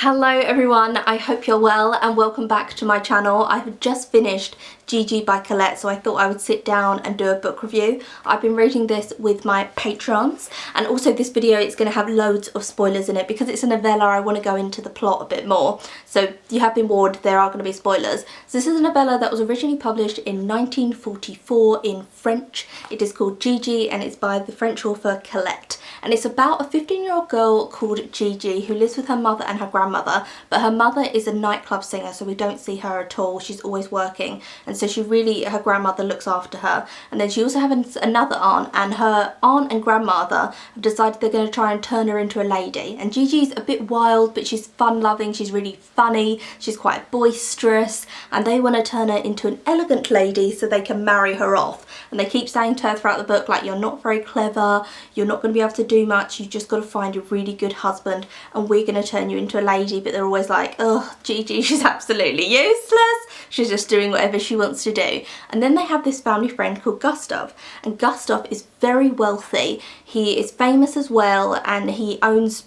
Hello everyone, I hope you're well and welcome back to my channel. I've just finished Gigi by Colette, so I thought I would sit down and do a book review. I've been reading this with my patrons, and also this video is going to have loads of spoilers in it because it's a novella. I want to go into the plot a bit more, so you have been warned, there are going to be spoilers. So this is a novella that was originally published in 1944 in French. It is called Gigi and it's by the French author Colette. And it's about a 15-year-old girl called Gigi who lives with her mother and her grandmother, but her mother is a nightclub singer, so we don't see her at all. She's always working, and so her grandmother looks after her. And then she also has another aunt, and her aunt and grandmother have decided they're going to try and turn her into a lady. And Gigi's a bit wild, but she's fun-loving, she's really funny, she's quite boisterous, and they want to turn her into an elegant lady so they can marry her off. And they keep saying to her throughout the book, like, you're not very clever, you're not going to be able to do much, you just got to find a really good husband and we're going to turn you into a lady. But they're always like, oh, Gigi, she's absolutely useless, she's just doing whatever she wants to do. And then they have this family friend called Gustav, and Gustav is very wealthy, he is famous as well, and he owns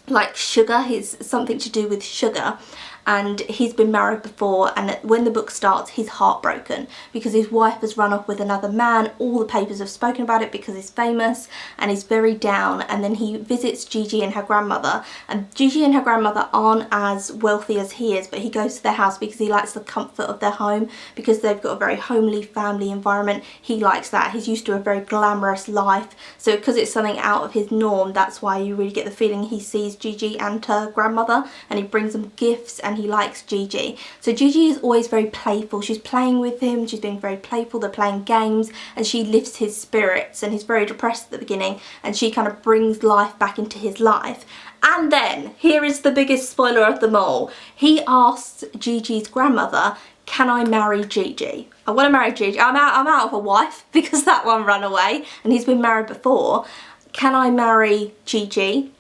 like sugar, he's something to do with sugar. And he's been married before, and when the book starts he's heartbroken because his wife has run off with another man. All the papers have spoken about it because he's famous, and he's very down. And then he visits Gigi and her grandmother, and Gigi and her grandmother aren't as wealthy as he is, but he goes to their house because he likes the comfort of their home, because they've got a very homely family environment. He likes that, he's used to a very glamorous life, so because it's something out of his norm, that's why you really get the feeling he sees Gigi and her grandmother, and he brings them gifts and he likes Gigi. So Gigi is always very playful, she's playing with him, she's being very playful, they're playing games, and she lifts his spirits. And he's very depressed at the beginning, and she kind of brings life back into his life. And then here is the biggest spoiler of them all. He asks Gigi's grandmother, can I marry Gigi? I want to marry Gigi. I'm out of a wife because that one ran away and he's been married before. Can I marry Gigi?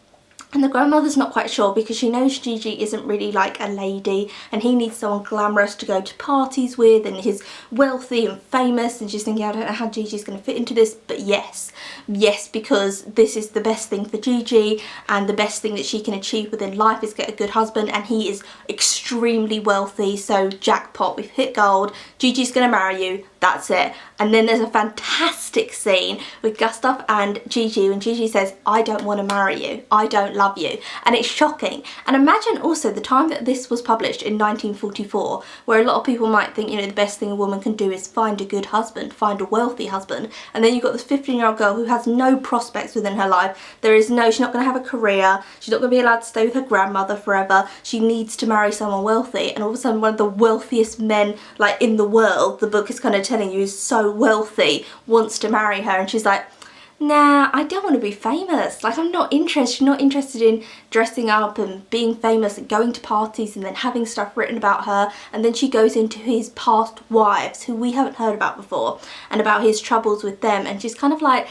And the grandmother's not quite sure because she knows Gigi isn't really like a lady, and he needs someone glamorous to go to parties with, and he's wealthy and famous, and she's thinking, I don't know how Gigi's going to fit into this, but yes, because this is the best thing for Gigi, and the best thing that she can achieve within life is get a good husband, and he is extremely wealthy, so jackpot, we've hit gold, Gigi's going to marry you, that's it. And then there's a fantastic scene with Gustav and Gigi when Gigi says, I don't want to marry you, I don't love you, and it's shocking. And imagine also the time that this was published in 1944, where a lot of people might think, you know, the best thing a woman can do is find a good husband, find a wealthy husband, and then you've got this 15-year-old girl who has no prospects within her life. She's not going to have a career, she's not going to be allowed to stay with her grandmother forever, she needs to marry someone wealthy, and all of a sudden one of the wealthiest men like in the world, the book is kind of telling you is so wealthy, wants to marry her, and she's like, nah, I don't want to be famous, like I'm not interested in dressing up and being famous and going to parties and then having stuff written about her. And then she goes into his past wives who we haven't heard about before and about his troubles with them, and she's kind of like,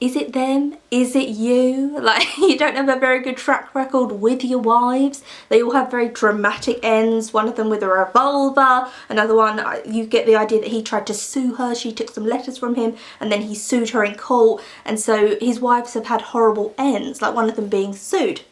is it them? Is it you? Like, you don't have a very good track record with your wives. They all have very dramatic ends. One of them with a revolver. Another one, you get the idea that he tried to sue her. She took some letters from him and then he sued her in court. And so his wives have had horrible ends, like one of them being sued.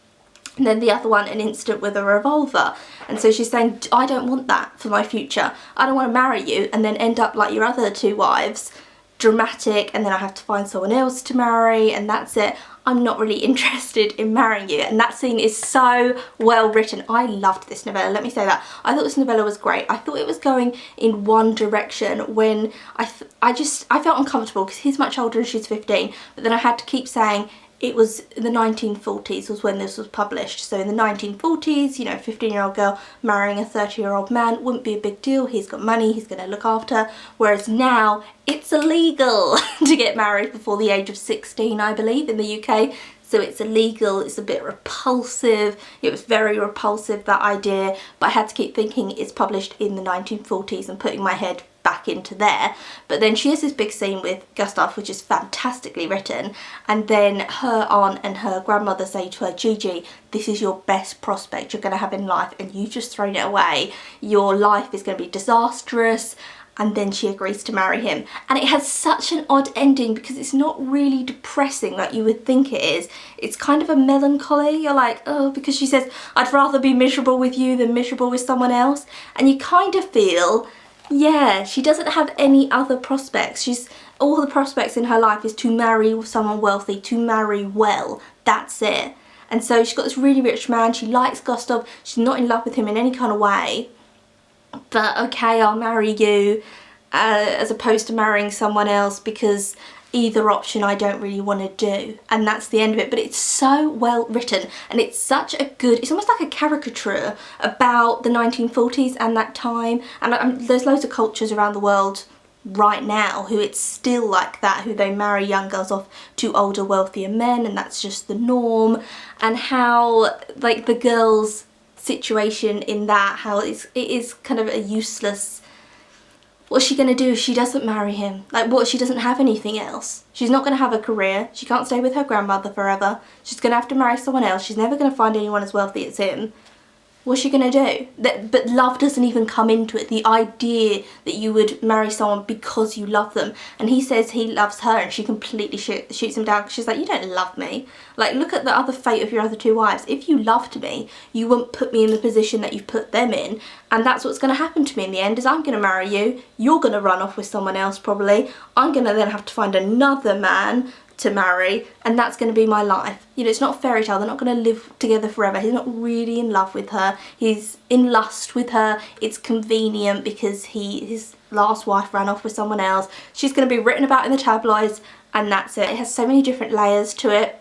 And then the other one, an incident with a revolver. And so she's saying, I don't want that for my future. I don't want to marry you and then end up like your other two wives, dramatic, and then I have to find someone else to marry, and that's it. I'm not really interested in marrying you. And that scene is so well written. I loved this novella, let me say that. I thought this novella was great. I thought it was going in one direction when I felt uncomfortable because he's much older and she's 15, but then I had to keep saying, it was the 1940s was when this was published. So in the 1940s, you know, 15-year-old girl marrying a 30-year-old man wouldn't be a big deal. He's got money, he's going to look after her. Whereas now, it's illegal to get married before the age of 16, I believe, in the UK. So it's illegal, it's a bit repulsive. It was very repulsive, that idea. But I had to keep thinking it's published in the 1940s and putting my head back into there. But then she has this big scene with Gustav, which is fantastically written, and then her aunt and her grandmother say to her, Gigi, this is your best prospect you're going to have in life and you just thrown it away. Your life is going to be disastrous and then she agrees to marry him. And it has such an odd ending because it's not really depressing like you would think it is. It's kind of a melancholy. You're like, oh, because she says, I'd rather be miserable with you than miserable with someone else. And you kind of feel, yeah, she doesn't have any other prospects. All the prospects in her life is to marry someone wealthy, to marry well. That's it. And so she's got this really rich man. She likes Gustav. She's not in love with him in any kind of way. But okay, I'll marry you, as opposed to marrying someone else, because either option I don't really want to do. And that's the end of it. But it's so well written, and it's such a good, it's almost like a caricature about the 1940s and that time. And there's loads of cultures around the world right now who it's still like that, who they marry young girls off to older wealthier men, and that's just the norm. And how like the girls' situation in that, how it is kind of a useless, what's she gonna do if she doesn't marry him? Like what, she doesn't have anything else. She's not gonna have a career, she can't stay with her grandmother forever, she's gonna have to marry someone else, she's never gonna find anyone as wealthy as him. What's she gonna do? But love doesn't even come into it. The idea that you would marry someone because you love them. And he says he loves her, and she completely shoots him down. She's like, you don't love me. Like, look at the other fate of your other two wives. If you loved me, you wouldn't put me in the position that you've put them in. And that's what's gonna happen to me in the end, is I'm gonna marry you. You're gonna run off with someone else probably. I'm gonna then have to find another man to marry, and that's going to be my life. You know, it's not a fairy tale. They're not going to live together forever. He's not really in love with her. He's in lust with her. It's convenient because his last wife ran off with someone else. She's going to be written about in the tabloids, and that's it. It has so many different layers to it.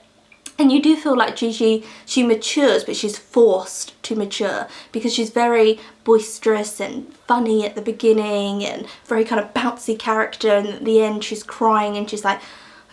And you do feel like Gigi, she matures, but she's forced to mature because she's very boisterous and funny at the beginning and very kind of bouncy character, and at the end she's crying and she's like,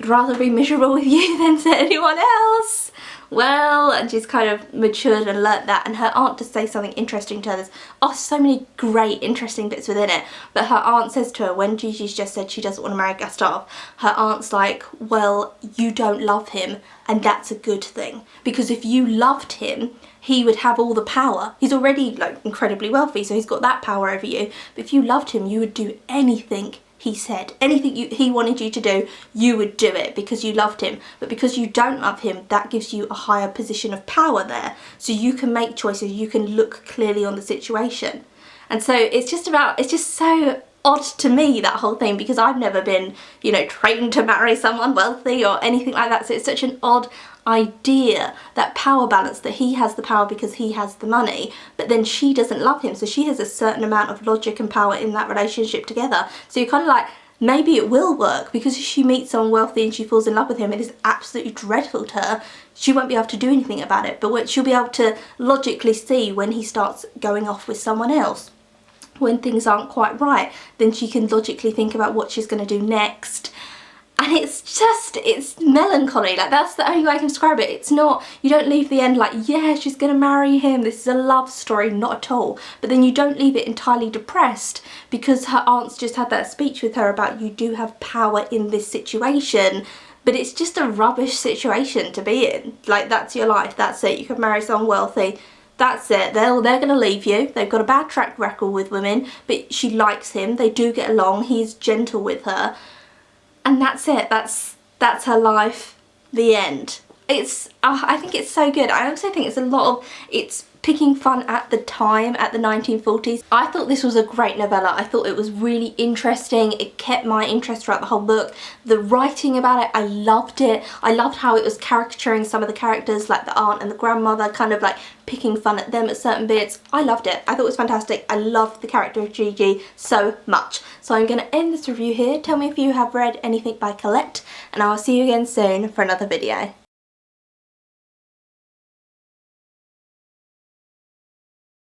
I'd rather be miserable with you than to anyone else. Well, and she's kind of matured and learnt that, and her aunt does say something interesting to her. There's so many great interesting bits within it, but her aunt says to her, when Gigi's just said she doesn't want to marry Gustav, her aunt's like, well, you don't love him, and that's a good thing, because if you loved him, he would have all the power. He's already like incredibly wealthy, so he's got that power over you, but if you loved him, you would do anything he said. Anything he wanted you to do, you would do it because you loved him. But because you don't love him, that gives you a higher position of power there. So you can make choices, you can look clearly on the situation. And so it's just so odd to me, that whole thing, because I've never been, you know, trained to marry someone wealthy or anything like that. So it's such an odd idea, that power balance, that he has the power because he has the money, but then she doesn't love him, so she has a certain amount of logic and power in that relationship together. So you're kind of like, maybe it will work, because if she meets someone wealthy and she falls in love with him, it is absolutely dreadful to her. She won't be able to do anything about it, but she'll be able to logically see when he starts going off with someone else, when things aren't quite right, then she can logically think about what she's going to do next. And it's melancholy. Like, that's the only way I can describe it. It's not, you don't leave the end like, yeah, she's gonna marry him, this is a love story, not at all. But then you don't leave it entirely depressed, because her aunt's just had that speech with her about, you do have power in this situation, but it's just a rubbish situation to be in. Like, that's your life, that's it. You can marry someone wealthy, that's it. They're gonna leave you. They've got a bad track record with women, but she likes him, they do get along, he's gentle with her. And that's it, that's her life, the end. I think it's so good. I also think it's picking fun at the time, at the 1940s. I thought this was a great novella. I thought it was really interesting. It kept my interest throughout the whole book. The writing about it, I loved it. I loved how it was caricaturing some of the characters, like the aunt and the grandmother, kind of like picking fun at them at certain bits. I loved it. I thought it was fantastic. I loved the character of Gigi so much. So I'm going to end this review here. Tell me if you have read anything by Colette, and I will see you again soon for another video.